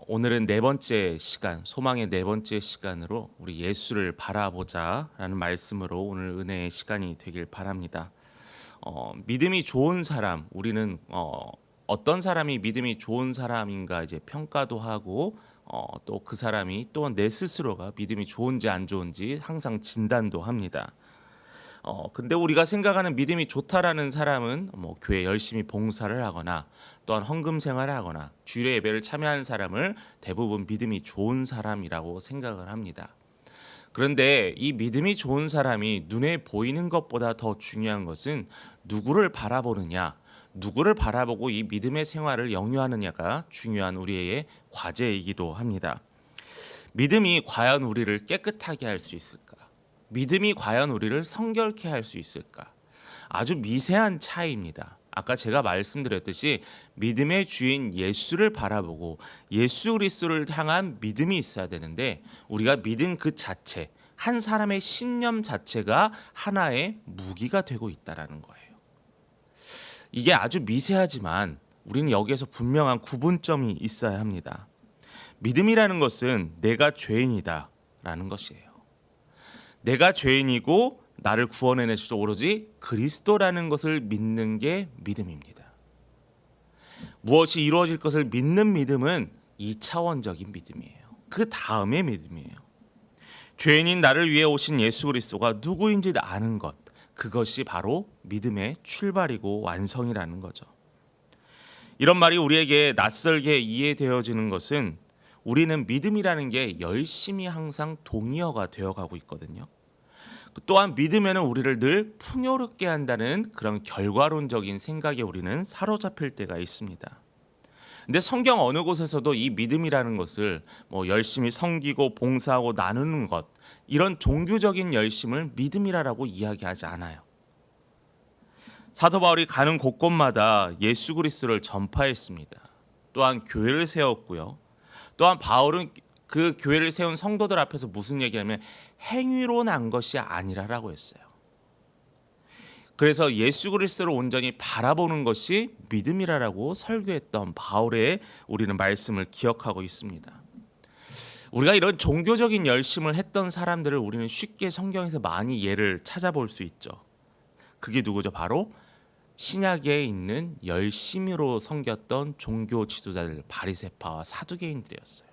오늘은 네 번째 시간, 소망의 네 번째 시간으로 우리 예수를 바라보자라는 말씀으로 오늘 은혜의 시간이 되길 바랍니다. 믿음이 좋은 사람, 우리는 어떤 사람이 믿음이 좋은 사람인가 이제 평가도 하고 또 그 사람이 또 내 스스로가 믿음이 좋은지 안 좋은지 항상 진단도 합니다. 근데 우리가 생각하는 믿음이 좋다라는 사람은 뭐 교회 열심히 봉사를 하거나 또한 헌금 생활을 하거나 주일 예배를 참여하는 사람을 대부분 믿음이 좋은 사람이라고 생각을 합니다. 그런데 이 믿음이 좋은 사람이 눈에 보이는 것보다 더 중요한 것은 누구를 바라보느냐, 누구를 바라보고 이 믿음의 생활을 영위하느냐가 중요한 우리의 과제이기도 합니다. 믿음이 과연 우리를 깨끗하게 할 수 있을까? 믿음이 과연 우리를 성결케 할 수 있을까? 아주 미세한 차이입니다. 아까 제가 말씀드렸듯이 믿음의 주인 예수를 바라보고 예수 그리스도를 향한 믿음이 있어야 되는데 우리가 믿은 그 자체, 한 사람의 신념 자체가 하나의 무기가 되고 있다는 거예요. 이게 아주 미세하지만 우리는 여기에서 분명한 구분점이 있어야 합니다. 믿음이라는 것은 내가 죄인이다 라는 것이에요. 내가 죄인이고 나를 구원해내시도 오로지 그리스도라는 것을 믿는 게 믿음입니다. 무엇이 이루어질 것을 믿는 믿음은 2차원적인 믿음이에요. 그 다음의 믿음이에요. 죄인인 나를 위해 오신 예수 그리스도가 누구인지 아는 것, 그것이 바로 믿음의 출발이고 완성이라는 거죠. 이런 말이 우리에게 낯설게 이해되어지는 것은 우리는 믿음이라는 게 열심히 항상 동의어가 되어가고 있거든요. 또한 믿으면 우리를 늘 풍요롭게 한다는 그런 결과론적인 생각에 우리는 사로잡힐 때가 있습니다. 근데 성경 어느 곳에서도 이 믿음이라는 것을 열심히 섬기고 봉사하고 나누는 것, 이런 종교적인 열심을 믿음이라고 이야기하지 않아요. 사도 바울이 가는 곳곳마다 예수 그리스도를 전파했습니다. 또한 교회를 세웠고요. 또한 바울은 그 교회를 세운 성도들 앞에서 무슨 얘기냐면 행위로 난 것이 아니라라고 했어요. 그래서 예수 그리스도를 온전히 바라보는 것이 믿음이라고 설교했던 바울의 우리는 말씀을 기억하고 있습니다. 우리가 이런 종교적인 열심을 했던 사람들을 우리는 쉽게 성경에서 많이 예를 찾아볼 수 있죠. 그게 누구죠? 바로 신약에 있는 열심으로 섬겼던 종교 지도자들, 바리새파와 사두개인들이었어요.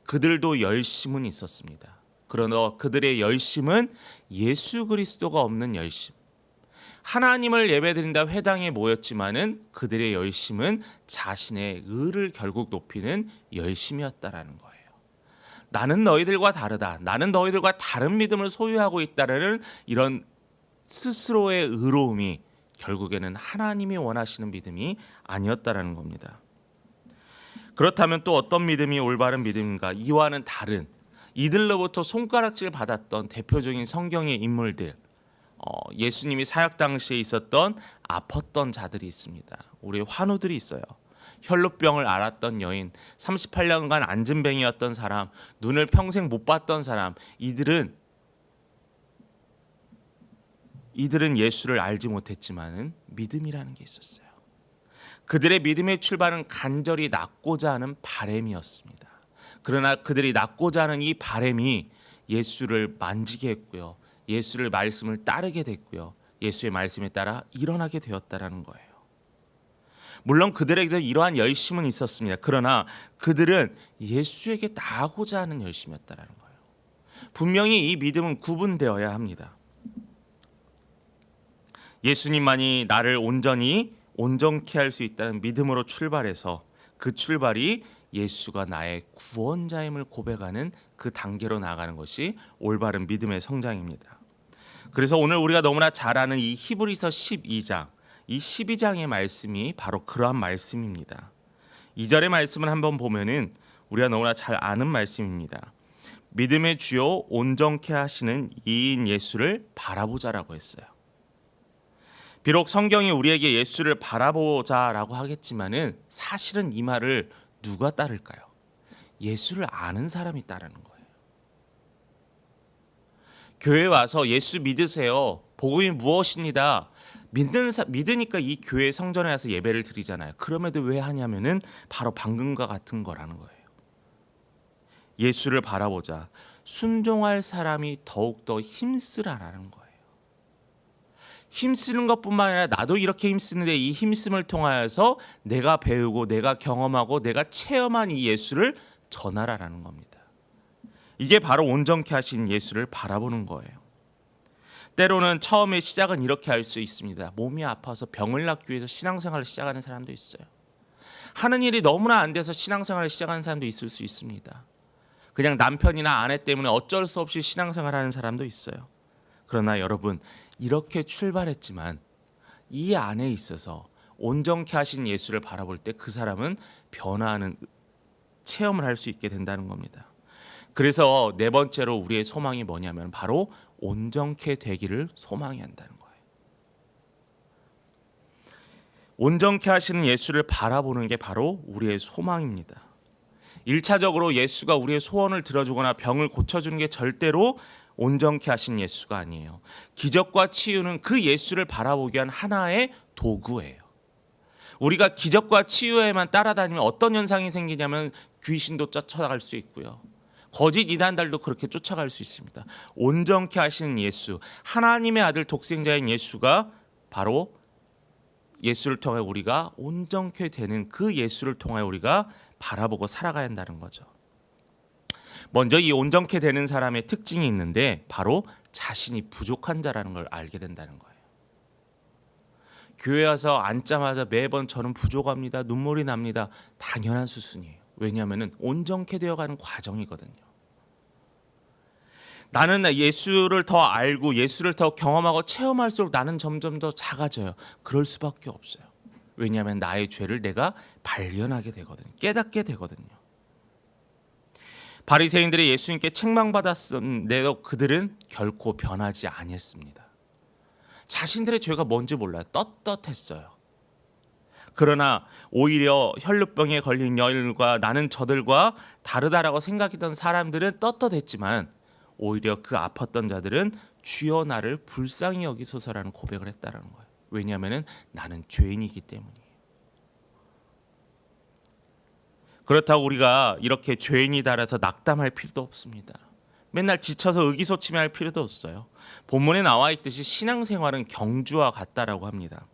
그들도 열심은 있었습니다. 그러나 그들의 열심은 예수 그리스도가 없는 열심. 하나님을 예배드린다 회당에 모였지만은 그들의 열심은 자신의 의를 결국 높이는 열심이었다라는 거예요. 나는 너희들과 다르다. 나는 너희들과 다른 믿음을 소유하고 있다라는 이런 스스로의 의로움이 결국에는 하나님이 원하시는 믿음이 아니었다라는 겁니다. 그렇다면 또 어떤 믿음이 올바른 믿음인가? 이와는 다른 이들로부터 손가락질 받았던 대표적인 성경의 인물들, 예수님이 사역 당시에 있었던 아팠던 자들이 있습니다. 우리 환우들이 있어요. 혈루병을 앓았던 여인, 38년간 안진뱅이였던 사람, 눈을 평생 못 봤던 사람, 이들은 예수를 알지 못했지만은 믿음이라는 게 있었어요. 그들의 믿음의 출발은 간절히 낫고자 하는 바램이었습니다. 그러나 그들이 낫고자 하는 이 바램이 예수를 만지게 했고요. 예수를 말씀을 따르게 됐고요. 예수의 말씀에 따라 일어나게 되었다라는 거예요. 물론 그들에게도 이러한 열심은 있었습니다. 그러나 그들은 예수에게 나아가고자 하는 열심이었다라는 거예요. 분명히 이 믿음은 구분되어야 합니다. 예수님만이 나를 온전케 할 수 있다는 믿음으로 출발해서 그 출발이 예수가 나의 구원자임을 고백하는 그 단계로 나아가는 것이 올바른 믿음의 성장입니다. 그래서 오늘 우리가 너무나 잘 아는 이 히브리서 12장, 이 12장의 말씀이 바로 그러한 말씀입니다. 2절의 말씀을 한번 보면은 우리가 너무나 잘 아는 말씀입니다. 믿음의 주요 온전케 하시는 이인 예수를 바라보자라고 했어요. 비록 성경이 우리에게 예수를 바라보자라고 하겠지만은 사실은 이 말을 누가 따를까요? 예수를 아는 사람이 따르는 거예요. 교회 와서 예수 믿으세요. 복음이 무엇입니다. 믿으니까 이 교회 성전에 와서 예배를 드리잖아요. 그럼에도 왜 하냐면은 바로 방금과 같은 거라는 거예요. 예수를 바라보자. 순종할 사람이 더욱더 힘쓰라라는 거예요. 힘쓰는 것뿐만 아니라 나도 이렇게 힘쓰는데 이 힘씀을 통하여서 내가 배우고 내가 경험하고 내가 체험한 이 예수를 전하라라는 겁니다. 이게 바로 온전케 하신 예수를 바라보는 거예요. 때로는 처음에 시작은 이렇게 할 수 있습니다. 몸이 아파서 병을 낫기 위해서 신앙생활을 시작하는 사람도 있어요. 하는 일이 너무나 안 돼서 신앙생활을 시작하는 사람도 있을 수 있습니다. 그냥 남편이나 아내 때문에 어쩔 수 없이 신앙생활하는 사람도 있어요. 그러나 여러분, 이렇게 출발했지만 이 안에 있어서 온전케 하신 예수를 바라볼 때 그 사람은 변화하는 체험을 할 수 있게 된다는 겁니다. 그래서 네 번째로 우리의 소망이 뭐냐면 바로 온전케 되기를 소망히 한다는 거예요. 온전케 하시는 예수를 바라보는 게 바로 우리의 소망입니다. 1차적으로 예수가 우리의 소원을 들어주거나 병을 고쳐주는 게 절대로 온전케 하신 예수가 아니에요. 기적과 치유는 그 예수를 바라보기 위한 하나의 도구예요. 우리가 기적과 치유에만 따라다니면 어떤 현상이 생기냐면 귀신도 쫓아갈 수 있고요. 거짓 이단들도 그렇게 쫓아갈 수 있습니다. 온전케 하시는 예수, 하나님의 아들 독생자인 예수가 바로 예수를 통해 우리가 온전케 되는 그 예수를 통해 우리가 바라보고 살아가야 한다는 거죠. 먼저 이 온전케 되는 사람의 특징이 있는데 바로 자신이 부족한 자라는 걸 알게 된다는 거예요. 교회 와서 앉자마자 매번 저는 부족합니다. 눈물이 납니다. 당연한 수순이에요. 왜냐하면 온전케 되어가는 과정이거든요. 나는 예수를 더 알고 예수를 더 경험하고 체험할수록 나는 점점 더 작아져요. 그럴 수밖에 없어요. 왜냐하면 나의 죄를 내가 발견하게 되거든요. 깨닫게 되거든요. 바리새인들이 예수님께 책망받았는데도 그들은 결코 변하지 아니했습니다. 자신들의 죄가 뭔지 몰라요. 떳떳했어요. 그러나 오히려 혈루병에 걸린 여인과 나는 저들과 다르다라고 생각했던 사람들은 떳떳했지만 오히려 그 아팠던 자들은 주여 나를 불쌍히 여기소서라는 고백을 했다는 거예요. 왜냐하면 나는 죄인이기 때문이에요. 그렇다고 우리가 이렇게 죄인이다라서 낙담할 필요도 없습니다. 맨날 지쳐서 의기소침해할 필요도 없어요. 본문에 나와 있듯이 신앙생활은 경주와 같다라고 합니다.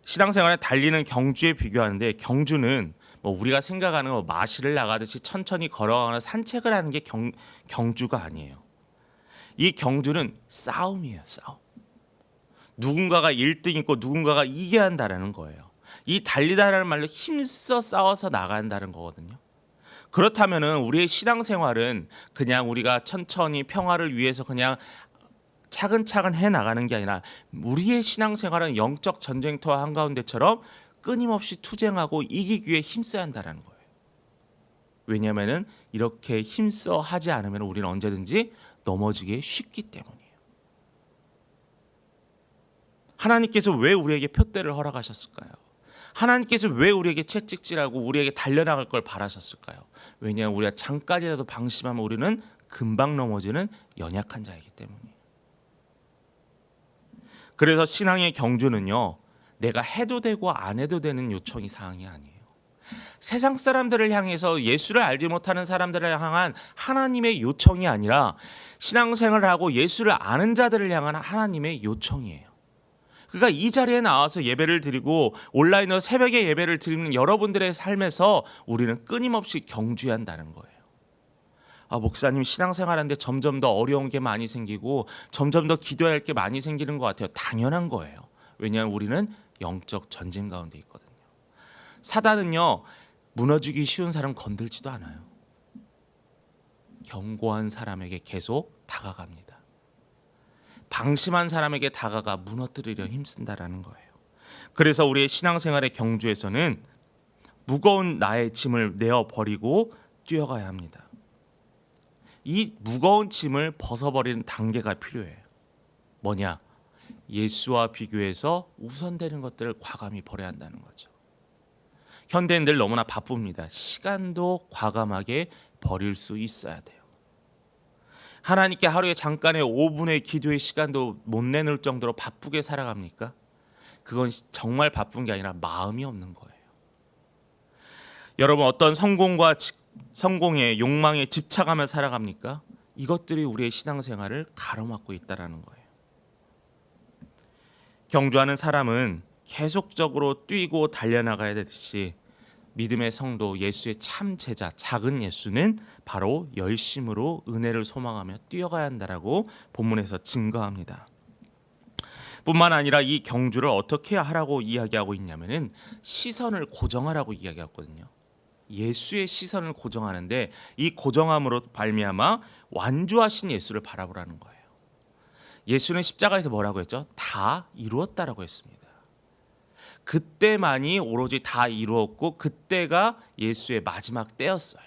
신앙생활에 달리는 경주에 비교하는데 경주는 뭐 우리가 생각하는 마실을 나가듯이 천천히 걸어가거나 산책을 하는 게 경주가 아니에요. 이 경주는 싸움이에요. 싸움. 누군가가 1등 있고 누군가가 이겨야 한다는 거예요. 이 달리다라는 말로 힘써 싸워서 나간다는 거거든요. 그렇다면 우리의 신앙생활은 그냥 우리가 천천히 평화를 위해서 그냥 차근차근 해나가는 게 아니라 우리의 신앙생활은 영적 전쟁터와 한가운데처럼 끊임없이 투쟁하고 이기기 위해 힘써야 한다는 거예요. 왜냐하면 이렇게 힘써 하지 않으면 우리는 언제든지 넘어지기 쉽기 때문이에요. 하나님께서 왜 우리에게 표대를 허락하셨을까요? 하나님께서 왜 우리에게 채찍질하고 우리에게 달려나갈 걸 바라셨을까요? 왜냐하면 우리가 잠깐이라도 방심하면 우리는 금방 넘어지는 연약한 자이기 때문이에요. 그래서 신앙의 경주는요, 내가 해도 되고 안 해도 되는 요청이 사항이 아니에요. 세상 사람들을 향해서 예수를 알지 못하는 사람들을 향한 하나님의 요청이 아니라 신앙생활을 하고 예수를 아는 자들을 향한 하나님의 요청이에요. 그러니까 이 자리에 나와서 예배를 드리고 온라인으로 새벽에 예배를 드리는 여러분들의 삶에서 우리는 끊임없이 경주해야 한다는 거예요. 목사님 신앙생활하는데 점점 더 어려운 게 많이 생기고 점점 더 기도해야 할 게 많이 생기는 것 같아요. 당연한 거예요. 왜냐하면 우리는 영적 전쟁 가운데 있거든요. 사단은요, 무너지기 쉬운 사람 건들지도 않아요. 견고한 사람에게 계속 다가갑니다. 방심한 사람에게 다가가 무너뜨리려 힘쓴다라는 거예요. 그래서 우리의 신앙생활의 경주에서는 무거운 나의 짐을 내어버리고 뛰어가야 합니다. 이 무거운 짐을 벗어버리는 단계가 필요해요. 뭐냐? 예수와 비교해서 우선되는 것들을 과감히 버려야 한다는 거죠. 현대인들 너무나 바쁩니다. 시간도 과감하게 버릴 수 있어야 돼요. 하나님께 하루에 잠깐의 5분의 기도의 시간도 못 내놓을 정도로 바쁘게 살아갑니까? 그건 정말 바쁜 게 아니라 마음이 없는 거예요. 여러분, 어떤 성공과 성공에, 욕망에 집착하며 살아갑니까? 이것들이 우리의 신앙생활을 가로막고 있다라는 거예요. 경주하는 사람은 계속적으로 뛰고 달려나가야 되듯이 믿음의 성도, 예수의 참 제자, 작은 예수는 바로 열심으로 은혜를 소망하며 뛰어가야 한다라고 본문에서 증거합니다. 뿐만 아니라 이 경주를 어떻게 하라고 이야기하고 있냐면은 시선을 고정하라고 이야기했거든요. 예수의 시선을 고정하는데 이 고정함으로 발미암아 완주하신 예수를 바라보라는 거예요. 예수는 십자가에서 뭐라고 했죠? 다 이루었다라고 했습니다. 그때만이 오로지 다 이루었고 그때가 예수의 마지막 때였어요.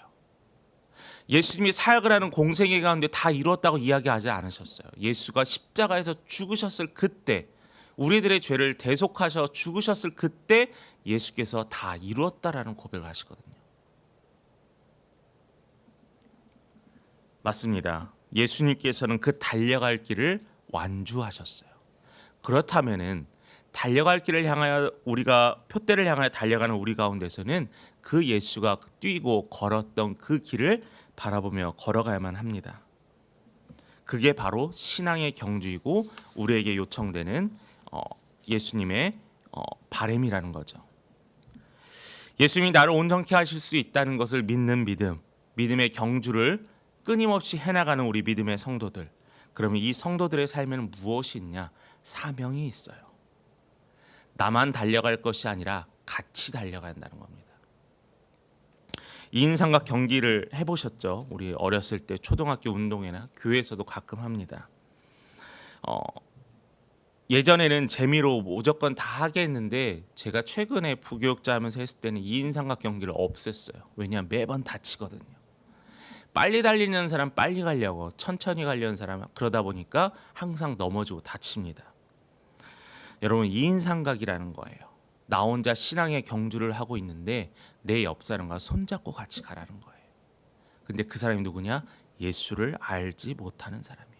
예수님이 사역을 하는 공생애 가운데 다 이루었다고 이야기하지 않으셨어요. 예수가 십자가에서 죽으셨을 그때, 우리들의 죄를 대속하셔 죽으셨을 그때 예수께서 다 이루었다라는 고백을 하시거든요. 맞습니다. 예수님께서는 그 달려갈 길을 완주하셨어요. 그렇다면은 달려갈 길을 향하여 우리가 표대를 향하여 달려가는 우리 가운데서는 그 예수가 뛰고 걸었던 그 길을 바라보며 걸어가야만 합니다. 그게 바로 신앙의 경주이고 우리에게 요청되는 예수님의 바램이라는 거죠. 예수님이 나를 온전케 하실 수 있다는 것을 믿는 믿음, 믿음의 경주를 끊임없이 해나가는 우리 믿음의 성도들. 그러면 이 성도들의 삶에는 무엇이 있냐? 사명이 있어요. 나만 달려갈 것이 아니라 같이 달려가야 한다는 겁니다. 2인 삼각 경기를 해보셨죠? 우리 어렸을 때 초등학교 운동회나 교회에서도 가끔 합니다. 예전에는 재미로 무조건 다 하게 했는데 제가 최근에 부교육자 하면서 했을 때는 2인 삼각 경기를 없앴어요. 왜냐하면 매번 다치거든요. 빨리 달리는 사람 빨리 가려고, 천천히 가려는 사람 그러다 보니까 항상 넘어지고 다칩니다. 여러분, 2인 삼각이라는 거예요. 나 혼자 신앙의 경주를 하고 있는데 내 옆 사람과 손잡고 같이 가라는 거예요. 근데 그 사람이 누구냐? 예수를 알지 못하는 사람이에요.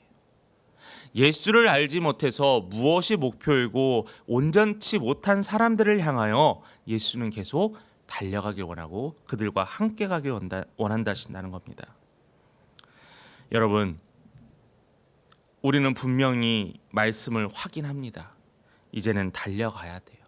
예수를 알지 못해서 무엇이 목표이고 온전치 못한 사람들을 향하여 예수는 계속 달려가길 원하고 그들과 함께 가길 원한다신다는 겁니다. 여러분, 우리는 분명히 말씀을 확인합니다. 이제는 달려가야 돼요.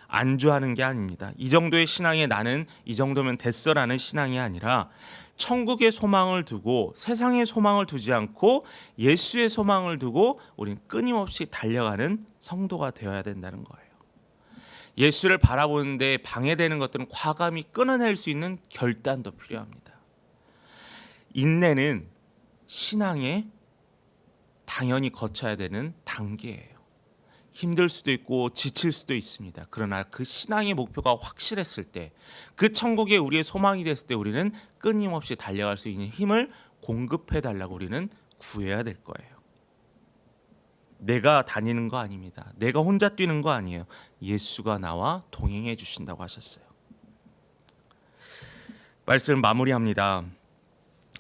안주하는 게 아닙니다. 이 정도의 신앙에 나는 이 정도면 됐어라는 신앙이 아니라 천국의 소망을 두고 세상의 소망을 두지 않고 예수의 소망을 두고 우리는 끊임없이 달려가는 성도가 되어야 된다는 거예요. 예수를 바라보는데 방해되는 것들은 과감히 끊어낼 수 있는 결단도 필요합니다. 인내는 신앙에 당연히 거쳐야 되는 단계예요. 힘들 수도 있고 지칠 수도 있습니다. 그러나 그 신앙의 목표가 확실했을 때, 그 천국에 우리의 소망이 됐을 때 우리는 끊임없이 달려갈 수 있는 힘을 공급해 달라고 우리는 구해야 될 거예요. 내가 다니는 거 아닙니다. 내가 혼자 뛰는 거 아니에요. 예수가 나와 동행해 주신다고 하셨어요. 말씀 마무리합니다.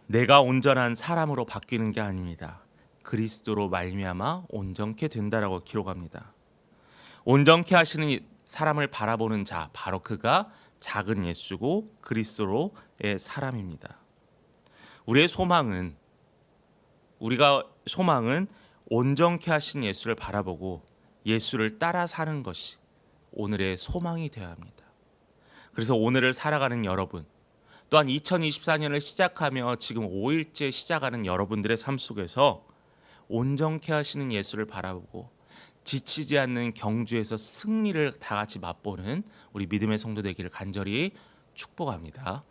내가 온전한 사람으로 바뀌는 게 아닙니다. 그리스도로 말미암아 온전케 된다라고 기록합니다. 온전케 하시는 사람을 바라보는 자, 바로 그가 작은 예수고 그리스도로의 사람입니다. 우리가 소망은 온전케 하신 예수를 바라보고 예수를 따라 사는 것이 오늘의 소망이 되어야 합니다. 그래서 오늘을 살아가는 여러분, 또한 2024년을 시작하며 지금 5일째 시작하는 여러분들의 삶 속에서 온전케 하시는 예수를 바라보고 지치지 않는 경주에서 승리를 다 같이 맛보는 우리 믿음의 성도 되기를 간절히 축복합니다.